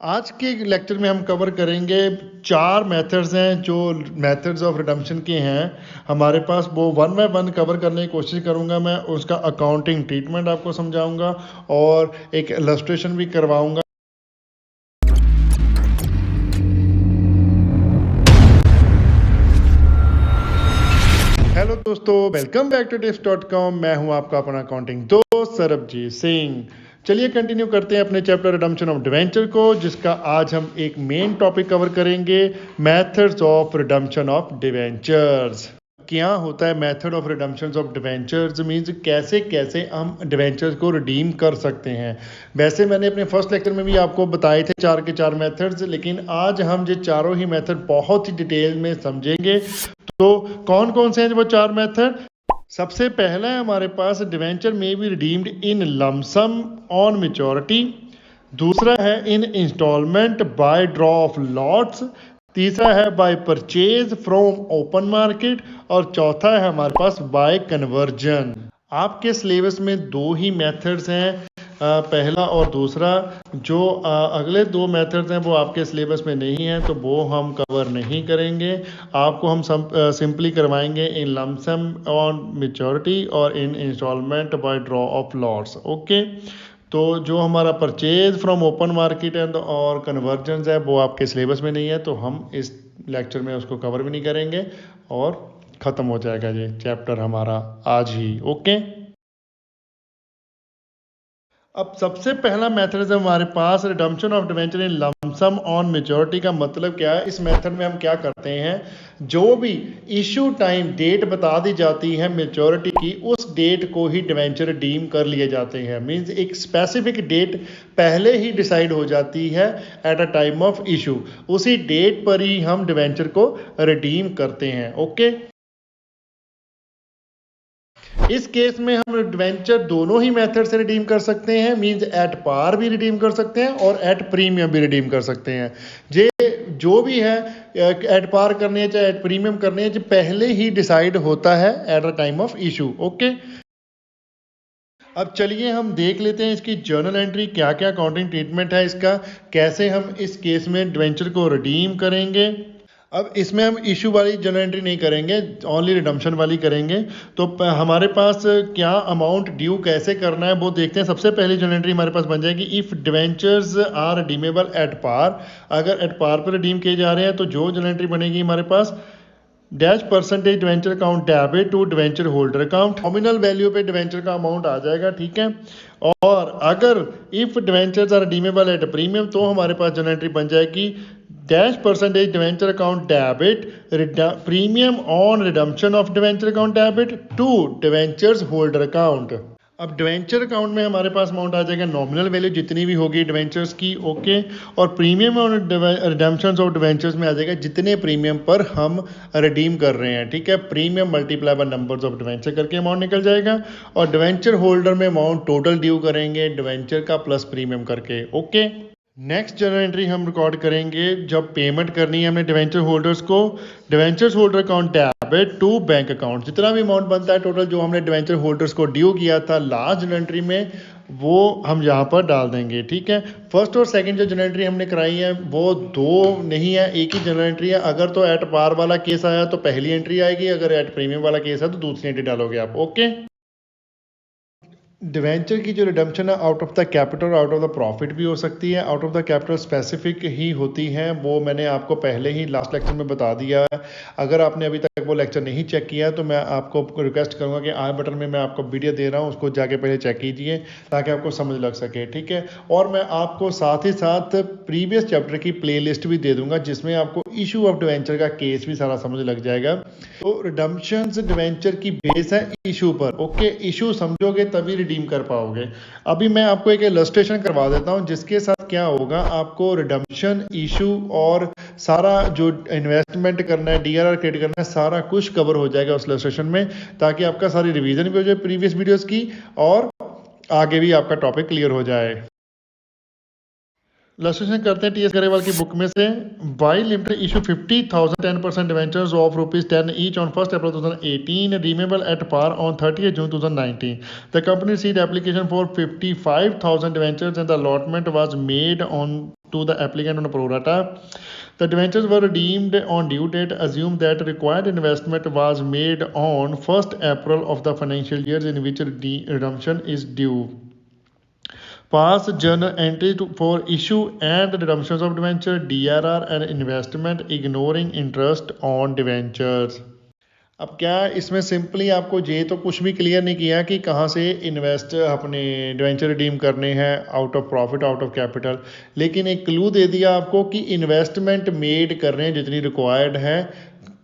आज के लेक्चर में हम कवर करेंगे 4 मेथड्स हैं जो मेथड्स ऑफ रिडम्पशन के हैं हमारे पास। वो वन बाय वन कवर करने की कोशिश करूंगा। मैं उसका अकाउंटिंग ट्रीटमेंट आपको समझाऊंगा और एक इलस्ट्रेशन भी करवाऊंगा। हेलो दोस्तों, वेलकम बैक टू tips.com। मैं हूं आपका अपना अकाउंटिंग दोस्त सरबजीत सिंह। चलिए कंटिन्यू करते हैं अपने चैप्टर रिडम्पशन ऑफ डिवेंचर को, जिसका आज हम एक मेन टॉपिक कवर करेंगे, methods of redemption of debentures. क्या होता है method of redemption of debentures? Means कैसे कैसे हम डिवेंचर्स को रिडीम कर सकते हैं। वैसे मैंने अपने फर्स्ट लेक्चर में भी आपको बताए थे 4 के 4 मेथड्स, लेकिन आज हम ये चारों ही मेथड बहुत ही डिटेल में समझेंगे। तो कौन कौन से हैं वो 4 मेथड? सबसे पहला है हमारे पास डिवेंचर में be redeemed in lump sum on maturity. दूसरा है in installment by draw of lots. तीसरा है by purchase from open market. और चौथा है हमारे पास बाय कन्वर्जन। आपके सिलेबस में 2 ही मेथड्स हैं, पहला और दूसरा। जो अगले 2 मेथड्स हैं वो आपके सिलेबस में नहीं है, तो वो हम कवर नहीं करेंगे। आपको हम सिंपली करवाएंगे इन लमसम ऑन मैच्योरिटी और in installment by draw of lots. Okay, तो जो हमारा purchase from open market and और कन्वर्जन है वो आपके सिलेबस में नहीं है, तो हम इस लेक्चर में उसको कवर भी नहीं करेंगे और ख़त्म हो जाएगा ये चैप्टर हमारा आज ही। ओके, अब सबसे पहला मेथड है हमारे पास redemption of debenture in lump sum on maturity. का मतलब क्या है? इस मेथड में हम क्या करते हैं, जो भी इशू टाइम डेट बता दी जाती है मैच्योरिटी की, उस डेट को ही डिवेंचर रिडीम कर लिए जाते हैं। मींस एक स्पेसिफिक डेट पहले ही डिसाइड हो जाती है at a time of issue, उसी डेट पर ही हम डिवेंचर को रिडीम करते हैं। ओके, इस केस में हम डिवेंचर दोनों ही मेथड से रिडीम कर सकते हैं। मींस एट पार भी रिडीम कर सकते हैं और एट प्रीमियम भी रिडीम कर सकते हैं। जे जो भी है एट पार करने हैं चाहे एट प्रीमियम करने हैं, जो पहले ही डिसाइड होता है at a time of issue. Okay, अब चलिए हम देख लेते हैं इसकी जर्नल एंट्री, क्या क्या अकाउंटिंग ट्रीटमेंट है इसका, कैसे हम इस केस में डिवेंचर को रिडीम करेंगे। अब इसमें हम इशू वाली जर्नल एंट्री नहीं करेंगे, ओनली रिडम्पशन वाली करेंगे। तो हमारे पास क्या अमाउंट ड्यू कैसे करना है वो देखते हैं। सबसे पहली जर्नल एंट्री हमारे पास बन जाएगी if debentures are redeemable at par. अगर एट पार पर रिडीम किए जा रहे हैं तो जो जर्नल एंट्री बनेगी हमारे पास, dash percentage debenture account debit to debenture holder account, nominal value पे डिवेंचर का अमाउंट आ जाएगा। ठीक है, और अगर if debentures are redeemable at premium तो हमारे पास जर्नल एंट्री बन जाएगी dash percentage debenture account debit premium on redemption of debenture account debit to debentures holder account. अब डिवेंचर अकाउंट में हमारे पास अमाउंट आ जाएगा नॉमिनल वैल्यू जितनी भी होगी डिवेंचर्स की। ओके, और प्रीमियम और रिडम्पशन ऑफ डिवेंचर्स में आ जाएगा जितने प्रीमियम पर हम रिडीम कर रहे हैं। ठीक है, premium multiply by numbers of debenture करके अमाउंट निकल जाएगा। और डिवेंचर होल्डर में अमाउंट टोटल ड्यू करेंगे डिवेंचर का प्लस प्रीमियम करके। ओके, नेक्स्ट जर्नल एंट्री हम रिकॉर्ड करेंगे जब पेमेंट करनी है हमने डिवेंचर होल्डर्स को, debentures holder account debit to bank account. जितना भी अमाउंट बनता है टोटल जो हमने डिवेंचर होल्डर्स को ड्यू किया था लास्ट जर्नल एंट्री में, वो हम यहाँ पर डाल देंगे। ठीक है, फर्स्ट और सेकंड जो जर्नल एंट्री हमने कराई है वो 2 नहीं है, एक ही जर्नल एंट्री है। अगर तो एट पार वाला केस आया तो पहली एंट्री आएगी, अगर एट प्रीमियम वाला केस है तो दूसरी एंट्री डालोगे आप। ओके, डिवेंचर की जो रिडम्पशन है out of the capital out of the profit भी हो सकती है, out of the capital specific ही होती है। वो मैंने आपको पहले ही लास्ट लेक्चर में बता दिया है। अगर आपने अभी तक वो लेक्चर नहीं चेक किया तो मैं आपको रिक्वेस्ट करूंगा कि आई बटन में मैं आपको वीडियो दे रहा हूँ, उसको जाके पहले चेक कीजिए ताकि आपको समझ लग सके। ठीक है, और मैं आपको साथ ही साथ प्रीवियस चैप्टर की प्ले लिस्ट भी दे दूंगा जिसमें आपको इशू ऑफ डिवेंचर का केस भी सारा समझ लग जाएगा। तो रिडम्पशन डिवेंचर की बेस है इशू पर। ओके, इशू समझोगे तभी रिडीम कर पाओगे। अभी मैं आपको एक इलस्ट्रेशन करवा देता हूं जिसके साथ क्या होगा, आपको रिडम्पशन, इशू और सारा जो इन्वेस्टमेंट करना है, डीआरआर क्रिएट करना है, सारा कुछ कवर हो जाएगा उस इलस्ट्रेशन में, ताकि आपका सारी रिवीजन भी हो जाए प्रीवियस वीडियोस की और आगे भी आपका टॉपिक क्लियर हो जाए। इलस्ट्रेशन करते हैं टीएस गरेवाल की बुक में से। By limited issue 50,000 10% debentures of ₹10 each on 1st April 2018 redeemable at par on 30th June 2019. The company received application for 55,000 debentures and the allotment was made on to the applicant on a pro rata. The debentures were redeemed on due date. Assume that required investment was made on 1st April of the financial year in which redemption is due. Pass journal entry for issue and redemptions of debenture, DRR and investment ignoring interest on debentures. अब क्या इसमें simply आपको ये तो कुछ भी clear नहीं किया कि कहाँ से इन्वेस्ट अपने डिवेंचर रिडीम करने हैं, out of profit out of capital, लेकिन एक क्लू दे दिया आपको कि इन्वेस्टमेंट मेड कर रहे हैं जितनी रिक्वायर्ड है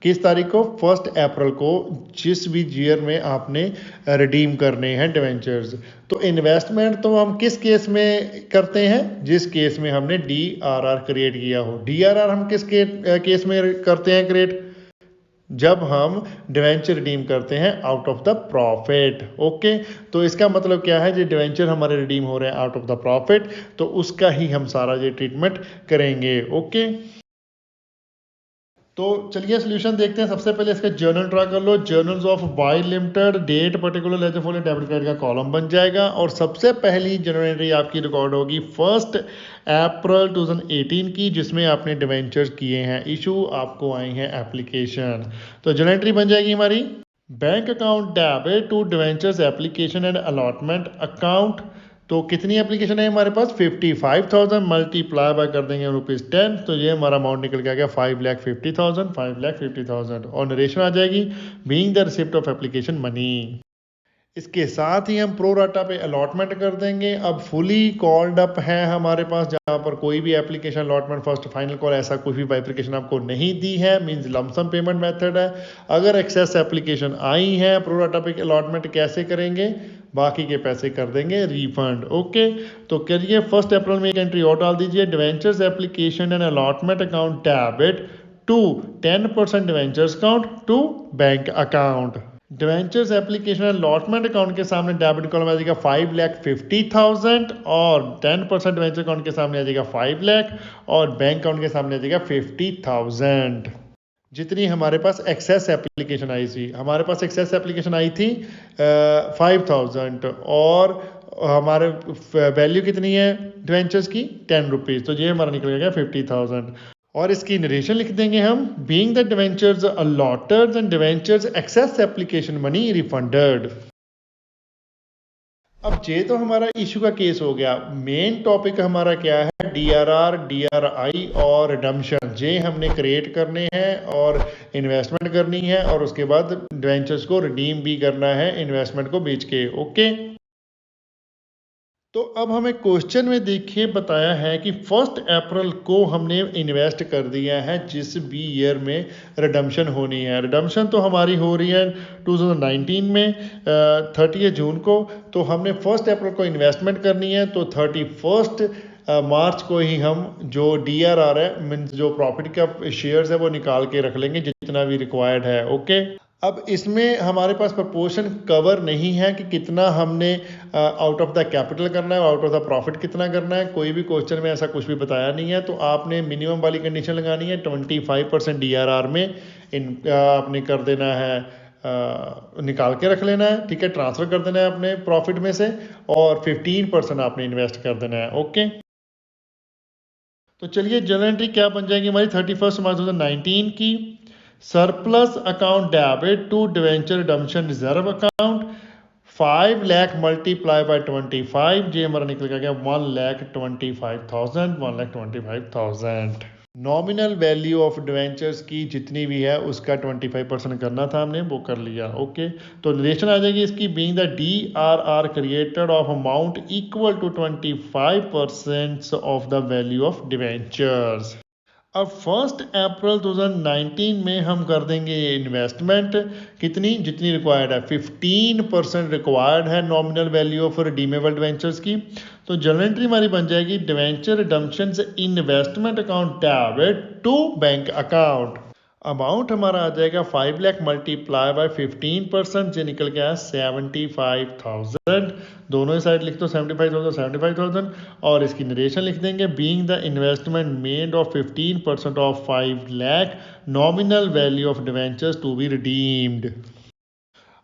किस तारीख को, 1 अप्रैल को, जिस भी ईयर में आपने रिडीम करने हैं डिवेंचर्स। तो इन्वेस्टमेंट तो हम किस केस में करते हैं, जिस केस में हमने DRR क्रिएट किया हो। DRR हम किस केस में करते हैं क्रिएट, जब हम डिवेंचर रिडीम करते हैं out of the profit. Okay, तो इसका मतलब क्या है, जो डिवेंचर हमारे रिडीम हो रहे हैं आउट ऑफ द प्रॉफिट, तो उसका ही हम सारा ये ट्रीटमेंट करेंगे। ओके, तो चलिए सोल्यूशन देखते हैं। सबसे पहले इसका जर्नल ड्रा कर लो। जर्नल्स ऑफ बाई Limited, date particular ledger following debit credit का कॉलम बन जाएगा और सबसे पहली जर्नल एंट्री आपकी रिकॉर्ड होगी 1 अप्रैल 2018 की, जिसमें आपने डिवेंचर्स किए हैं इशू, आपको आई हैं एप्लीकेशन। तो जर्नल एंट्री बन जाएगी हमारी bank account debit to debentures application and allotment account. तो कितनी एप्लीकेशन है हमारे पास, 55,000 मल्टीप्लाई बाय कर देंगे ₹10, तो ये हमारा अमाउंट निकल के आ गया 5,50,000 और नरेशन आ जाएगी being the receipt of application money. इसके साथ ही हम प्रो राटा पे अलॉटमेंट कर देंगे। अब फुली कॉल्ड अप है हमारे पास, जहाँ पर कोई भी application allotment first final call ऐसा कोई भी बाइफिकेशन आपको नहीं दी है, मींस लमसम पेमेंट मेथड है। अगर एक्सेस एप्लीकेशन आई है प्रो राटा पे अलॉटमेंट कैसे करेंगे, बाकी के पैसे कर देंगे रिफंड। ओके, तो करिए 1 अप्रैल में एक एंट्री और डाल दीजिए, debentures application and allotment account debit to 10% debentures account to bank account. Debentures application allotment account के सामने डेबिट कॉलम आ जाएगा 5,50,000 और 10% डिवेंचर अकाउंट के सामने आ जाएगा 5 लाख और बैंक अकाउंट के सामने आ जाएगा 50,000। जितनी हमारे पास एक्सेस एप्लीकेशन आई थी, हमारे पास एक्सेस एप्लीकेशन आई थी 5,000 और हमारे वैल्यू कितनी है डिवेंचर्स की, ₹10, तो ये हमारा निकल गया 50,000। और इसकी नरेशन लिख देंगे हम, being the debentures allotted and debentures excess application money refunded. अब ये तो हमारा इशू का केस हो गया। मेन टॉपिक हमारा क्या है, DRR, DRI और रिडम्पशन। ये हमने क्रिएट करने हैं और इन्वेस्टमेंट करनी है और उसके बाद डिवेंचर्स को रिडीम भी करना है इन्वेस्टमेंट को बेच के। ओके, तो अब हमें क्वेश्चन में देखिए बताया है कि 1 अप्रैल को हमने इन्वेस्ट कर दिया है जिस भी ईयर में रिडम्पशन होनी है। रिडम्पशन तो हमारी हो रही है 2019 में 30 जून को, तो हमने 1 अप्रैल को इन्वेस्टमेंट करनी है, तो 31 मार्च को ही हम जो DRR है मीन्स जो प्रॉफिट का शेयर्स है वो निकाल के रख लेंगे जितना भी रिक्वायर्ड है। ओके, अब इसमें हमारे पास प्रपोर्शन कवर नहीं है कि कितना हमने आउट ऑफ द कैपिटल करना है, आउट ऑफ द प्रॉफिट कितना करना है, कोई भी क्वेश्चन में ऐसा कुछ भी बताया नहीं है। तो आपने मिनिमम वाली कंडीशन लगानी है, 25% DRR में आपने कर देना है, निकाल के रख लेना है, ठीक है, ट्रांसफर कर देना है अपने प्रॉफिट में से, और 15% आपने इन्वेस्ट कर देना है। ओके, तो चलिए जर्नल एंट्री क्या बन जाएगी हमारी 31 मार्च 2019 की। Surplus account debit to debenture redemption reserve account 5 lakh multiply by 25, ये हमारा निकल गया 1,25,000, 1,25,000। नॉमिनल वैल्यू ऑफ डिवेंचर्स की जितनी भी है उसका 25% करना था हमने, वो कर लिया। ओके, तो रिलेशन आ जाएगी इसकी, being the DRR created of amount equal to 25% of the value of debentures. अब 1 अप्रैल 2019 में हम कर देंगे इन्वेस्टमेंट कितनी, जितनी रिक्वायर्ड है, 15% रिक्वायर्ड है nominal value of redeemable debentures की। तो जर्नल एंट्री हमारी बन जाएगी debenture redemption investment account debit to bank account. Amount हमारा आ जाएगा 5 लाख मल्टीप्लाई बाय 15%, जो निकल गया 75,000। दोनों ही साइड लिख दो 75,000 75,000, और इसकी नरेशन लिख देंगे being the investment made of 15% of 5 lakh nominal value of debentures to be redeemed.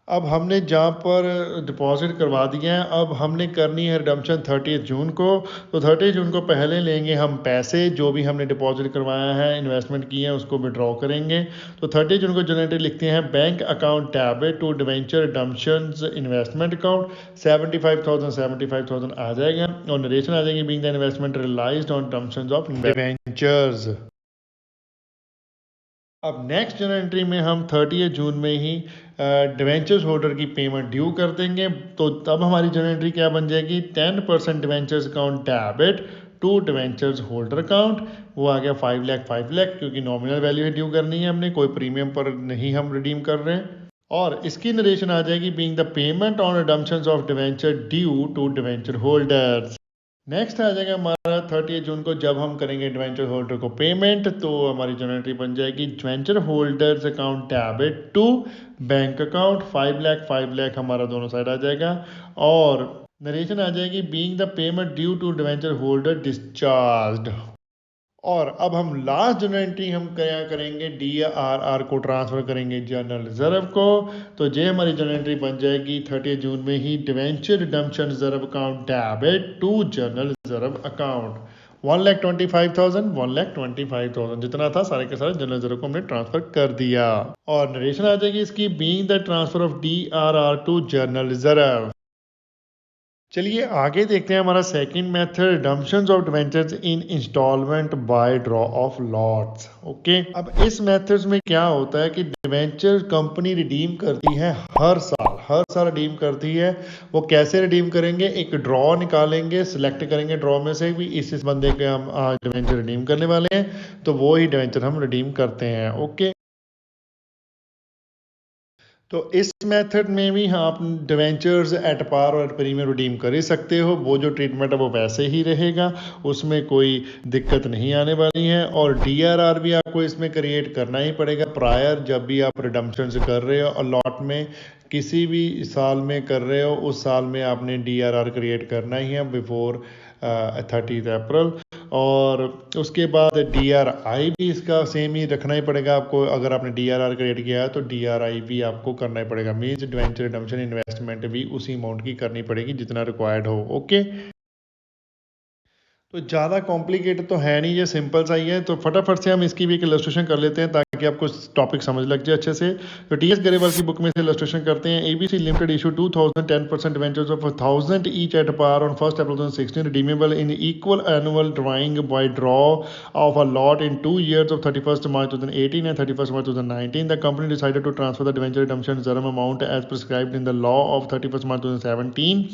अब हमने जहाँ पर डिपॉजिट करवा दिया है, अब हमने करनी है रिडम्पशन 30 जून को। तो 30 जून को पहले लेंगे हम पैसे, जो भी हमने डिपॉजिट करवाया है, इन्वेस्टमेंट की है, उसको विड्रॉ करेंगे। तो 30 जून को जनरेटर लिखते हैं bank account debit to debenture redemption investment account 75,000 आ जाएगा, और नरेशन आ जाएगी being the investment realised on redemption of debentures. अब नेक्स्ट जनरल एंट्री में हम 30 जून में ही डिवेंचर्स होल्डर की पेमेंट ड्यू कर देंगे। तो तब हमारी जनरल एंट्री क्या बन जाएगी, 10% debentures account debit to debentures holder account. वो आ गया 5 लाख, क्योंकि नॉमिनल वैल्यू है ड्यू करनी है हमने, कोई प्रीमियम पर नहीं हम रिडीम कर रहे हैं। और इसकी नरेशन आ जाएगी being the payment on redemption of debenture due to debenture holders. Next आ जाएगा हमारा 30 जून को, जब हम करेंगे डिवेंचर होल्डर को पेमेंट, तो हमारी जनरल एंट्री बन जाएगी debenture holders account debit to bank account 5 lakh हमारा दोनों साइड आ जाएगा, और नरेशन आ जाएगी being the payment due to debenture holder discharged. और अब हम लास्ट जनरल एंट्री हम क्या करेंगे, DRR को ट्रांसफर करेंगे जनरल रिजर्व को। तो ये हमारी जनरल एंट्री बन जाएगी 30 जून में ही, debenture redemption reserve account debit to general reserve account 1,25,000 जितना था सारे के सारे जनरल रिजर्व को हमने ट्रांसफर कर दिया। और नरेशन आ जाएगी इसकी being the transfer of DRR to general reserve. चलिए आगे देखते हैं हमारा second method, redemptions of debentures in installment by draw of lots. Okay, अब इस मेथड्स में क्या होता है कि डिवेंचर कंपनी रिडीम करती है हर साल रिडीम करती है। वो कैसे रिडीम करेंगे, एक ड्रॉ निकालेंगे, सिलेक्ट करेंगे ड्रॉ में से भी इस बंदे के हम आज डिवेंचर रिडीम करने वाले हैं, तो वो ही डिवेंचर हम रिडीम करते हैं। ओके, तो इस मेथड में भी आप डिवेंचर्स एट पार और एट प्रीमियम रिडीम कर ही सकते हो। वो जो ट्रीटमेंट है वो वैसे ही रहेगा, उसमें कोई दिक्कत नहीं आने वाली है। और DRR भी आपको इसमें क्रिएट करना ही पड़ेगा प्रायर, जब भी आप रिडम्पशन कर रहे हो और लॉट में किसी भी साल में कर रहे हो, उस साल में आपने DRR क्रिएट करना ही है बिफोर 30 अप्रैल। और उसके बाद DRI भी इसका सेम ही रखना ही पड़ेगा आपको। अगर आपने DRR क्रिएट किया है तो DRI भी आपको करना ही पड़ेगा, मीन्स डिवेंचर रिडम्पशन इन्वेस्टमेंट भी उसी अमाउंट की करनी पड़ेगी जितना रिक्वायर्ड हो। ओके, तो ज़्यादा कॉम्प्लिकेटेड तो है नहीं, ये सिंपल सा ही है। तो फटाफट से हम इसकी भी एक इलस्ट्रेशन कर लेते हैं ताकि आपको टॉपिक समझ लग जाए अच्छे से। तो TS गरेवाल की बुक में से इलस्ट्रेशन करते हैं। ABC limited issue 2010% debentures of 1000 each at par on 1 April 2016 redeemable in equal annual drawing by draw of a lot in 2 years of 31st March 2018 and 31st March 2019. The company decided to transfer the debenture redemption reserve amount as prescribed in the law of 31st March 2017.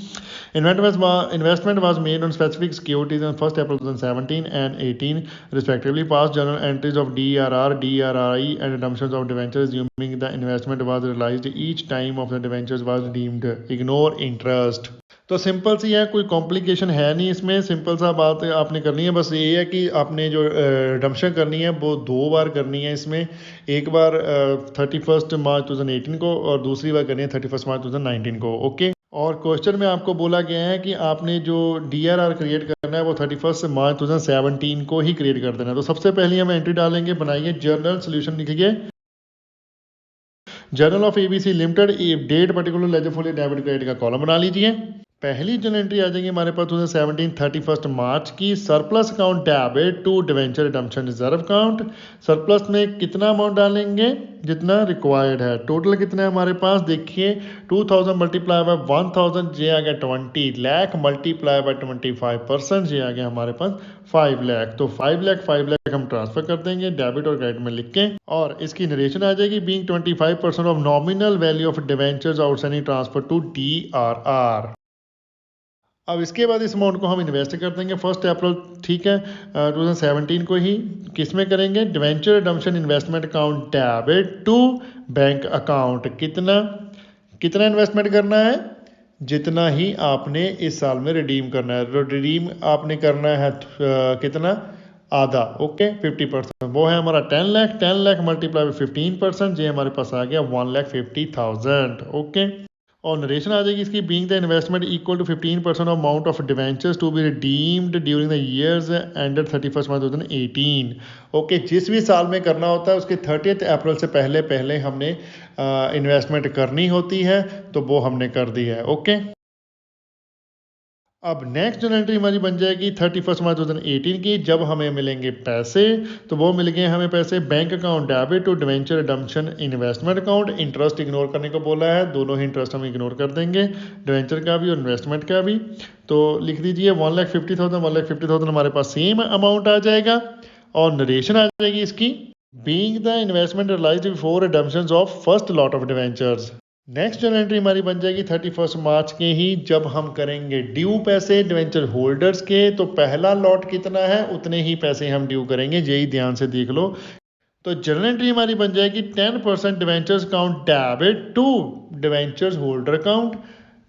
Investment was made on specific securities on 1st April 2017 and 18 respectively. Past journal entries of DRR, DRI and redemptions of debentures assuming the investment was realized each time of the debentures was redeemed. Ignore interest. तो simple सी है, कोई complication है नहीं इसमें, simple सा बात आपने करनी है। बस ये है कि आपने जो रिडम्पशन करनी है वो 2 बार करनी है इसमें। एक बार 31 मार्च 2018 को और दूसरी बार करनी है 31 मार्च 2019 को। ओके, और क्वेश्चन में आपको बोला गया है कि आपने जो DRR क्रिएट करना है वो 31 मार्च 2017 को ही क्रिएट कर देना है। तो सबसे पहले हम एंट्री डालेंगे, बनाइए जर्नल सोल्यूशन, लिखिए journal of ABC limited, date particular ledger folio debit credit का कॉलम बना लीजिए। पहली जनरल एंट्री आ जाएगी हमारे पास 2017 31 मार्च की, surplus account debit to debenture redemption reserve account. Surplus में कितना अमाउंट डालेंगे, जितना रिक्वायर्ड है। टोटल कितना है हमारे पास, देखिए 2000 मल्टीप्लाई बाय 1000 ये आ गया 20 लाख, मल्टीप्लाई बाय 25% ये आ गया हमारे पास 5 लाख। तो 5 लाख हम ट्रांसफर कर देंगे डेबिट और क्रेडिट में लिख के, और इसकी नरेशन आ जाएगी being 25% of nominal value of debentures outstanding transfer to DRR। अब इसके बाद इस अमाउंट को हम इन्वेस्ट कर देंगे 1 अप्रैल, ठीक है, 2017 को ही। किस में करेंगे, debenture redemption investment account debit to bank account. कितना कितना इन्वेस्टमेंट करना है, जितना ही आपने इस साल में रिडीम करना है। रिडीम आपने करना है कितना, आधा, ओके 50%, वो है हमारा 10 लाख। 10 लाख मल्टीप्लाई विद 15%, ये हमारे पास आ गया 1,50,000, ओके। और नरेशन आ जाएगी इसकी, being the investment equal to 15% of amount of debentures to be redeemed during the years ended 31 March 2018, okay. जिस भी साल में करना होता है उसके 30 अप्रैल से पहले पहले हमने इन्वेस्टमेंट करनी होती है, तो वो हमने कर दी है, ओके। अब नेक्स्ट जो एंट्री हमारी बन जाएगी 31 मार्च 2018 की, जब हमें मिलेंगे पैसे, तो वो मिल गए हमें पैसे bank account debit to debenture redemption investment account. Interest ignore करने को बोला है, दोनों ही इंटरेस्ट हम इग्नोर कर देंगे, डिवेंचर का भी और इन्वेस्टमेंट का भी। तो लिख दीजिए 1,50,000, 1,50,000 हमारे पास सेम अमाउंट आ जाएगा। और नरेशन आ जाएगी इसकी, being the investment realised before redemption of first lot of debentures. Next जो एंट्री हमारी बन जाएगी 31 मार्च के ही, जब हम करेंगे ड्यू पैसे डिवेंचर होल्डर्स के, तो पहला लॉट कितना है उतने ही पैसे हम ड्यू करेंगे, यही ध्यान से देख लो। तो जनरल एंट्री हमारी बन जाएगी 10% debentures account debit to debentures holder account.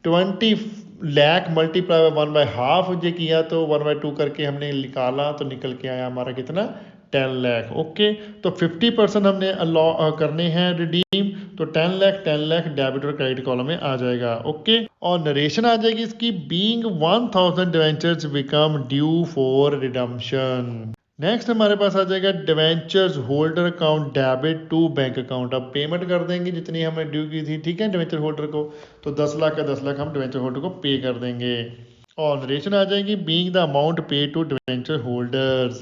20 lakh multiply 1/2 ये किया, तो 1/2 करके हमने निकाला, तो निकल के आया हमारा कितना 10 लाख, ओके। तो 50% हमने करने हैं रिडीम, तो 10 लाख डेबिट और क्रेडिट कॉलम में आ जाएगा, ओके। और नरेशन आ जाएगी इसकी, being 1000 debentures become due for redemption. Next हमारे पास आ जाएगा debentures holder account debit to bank account. अब पेमेंट कर देंगे जितनी हमने ड्यू की थी, ठीक है, डिवेंचर होल्डर को, तो 10 लाख का 10 लाख हम डिवेंचर होल्डर को पे कर देंगे। और नरेशन आ जाएगी, बीइंग द अमाउंट पे टू डिवेंचर होल्डर्स।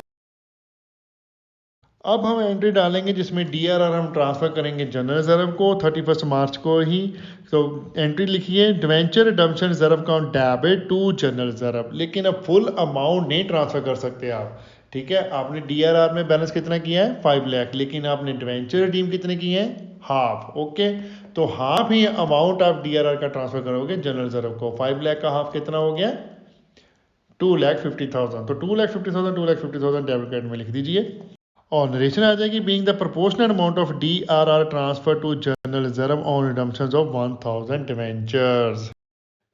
अब हम एंट्री डालेंगे जिसमें डीआरआर हम ट्रांसफर करेंगे जनरल रिजर्व को 31 मार्च को ही। तो एंट्री लिखिए, debenture redemption reserve account debit to general reserve. लेकिन अब फुल अमाउंट नहीं ट्रांसफर कर सकते आप, ठीक है। आपने डीआरआर में बैलेंस कितना किया है 5 लाख, लेकिन आपने डिवेंचर रिडीम कितने किए हैं हाफ, ओके। तो हाफ ही अमाउंट आप डीआरआर का ट्रांसफर करोगे जनरल रिजर्व को। 5 लाख का हाफ कितना हो गया 2,50,000, तो 2,50,000 2,50,000 डेबिट कार्ड में लिख दीजिए। और नरेशन आ जाएगी, being the proportional amount of DRR transfer to general reserve on redemption of 1000 debentures.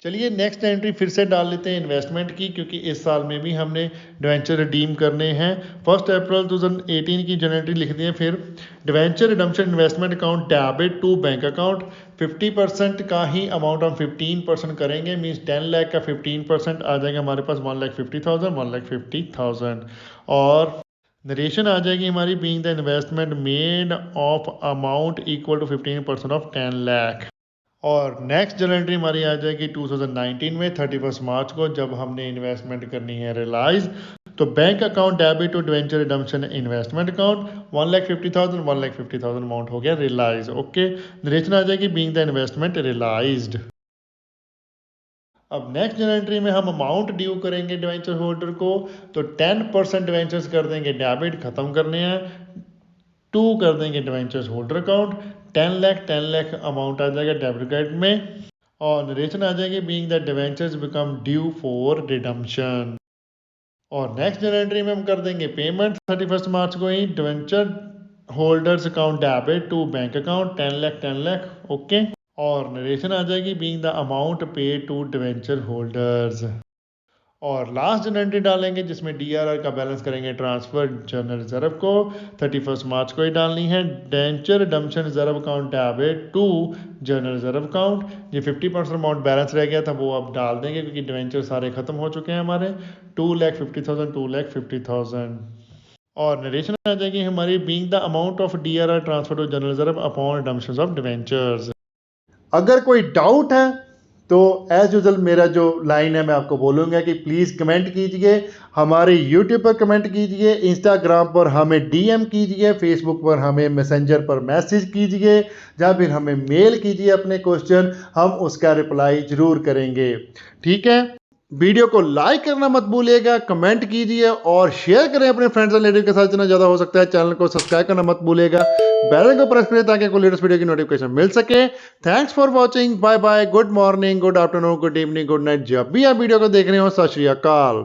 चलिए नेक्स्ट एंट्री फिर से डाल लेते हैं इन्वेस्टमेंट की, क्योंकि इस साल में भी हमने डिवेंचर रिडीम करने हैं। 1 अप्रैल 2018 की जनरल एंट्री लिख दिए। फिर debenture redemption investment account debit to bank account. 50% का ही अमाउंट हम 15% करेंगे, मीन्स 10 लाख का 15% आ जाएगा हमारे पास 1,50,000, 1,50,000। और नरेशन आ जाएगी हमारी, being the investment made of amount equal to 15% of 10 lakh. और नेक्स्ट जनरल एंट्री हमारी आ जाएगी 2019 में 31 मार्च को, जब हमने इन्वेस्टमेंट करनी है रियलाइज। तो bank account debit to debenture redemption investment account 1,50,000, 1,50,000 amount हो गया रियलाइज, ओके। नरेशन आ जाएगी, बीइंग द इन्वेस्टमेंट रियलाइज्ड। अब नेक्स्ट जनरल एंट्री में हम अमाउंट ड्यू करेंगे डिवेंचर होल्डर को, तो 10% डिवेंचर्स कर देंगे डेबिट, खत्म करने हैं। 2 कर देंगे debentures holder account. 10 lakh amount आ जाएगा डेबिट कार्ड में। और नरेशन आ जाएगी, being the debentures become due for redemption. और नेक्स्ट जनरल एंट्री में हम कर देंगे पेमेंट 31 मार्च को ही, debenture holders account debit to bank account 10 lakh, okay. और नरेशन आ जाएगी, being the amount paid to debenture holders. और लास्ट जनरल एंट्री डालेंगे जिसमें डीआरआर का बैलेंस करेंगे ट्रांसफर जनरल रिजर्व को। 31 मार्च को ही डालनी है। Debenture redemption reserve account debit to general reserve account. ये 50% अमाउंट बैलेंस रह गया था, वो अब डाल देंगे क्योंकि डिवेंचर सारे खत्म हो चुके हैं हमारे। 2,50,000, 2,50,000। और नरेशन आ जाएगी हमारी, being the amount of DRR transfer to general reserve upon redemption of debentures. अगर कोई डाउट है तो एज यूजल मेरा जो लाइन है मैं आपको बोलूँगा कि प्लीज़ कमेंट कीजिए, हमारे यूट्यूब पर कमेंट कीजिए, इंस्टाग्राम पर हमें डीएम कीजिए, फेसबुक पर हमें मैसेंजर पर मैसेज कीजिए, या फिर हमें मेल कीजिए अपने क्वेश्चन, हम उसका रिप्लाई ज़रूर करेंगे, ठीक है। वीडियो को लाइक करना मत भूलिएगा, कमेंट कीजिए और शेयर करें अपने फ्रेंड्स एंड रिलेटिव के साथ जितना ज़्यादा हो सकता है। चैनल को सब्सक्राइब करना मत भूलिएगा, बेल आइकन को प्रेस करें ताकि आपको लेटेस्ट वीडियो की नोटिफिकेशन मिल सके। Thanks for watching, bye bye, good morning, good afternoon, good evening, good night, जब भी आप वीडियो को देख रहे हो। सत श्री अकाल।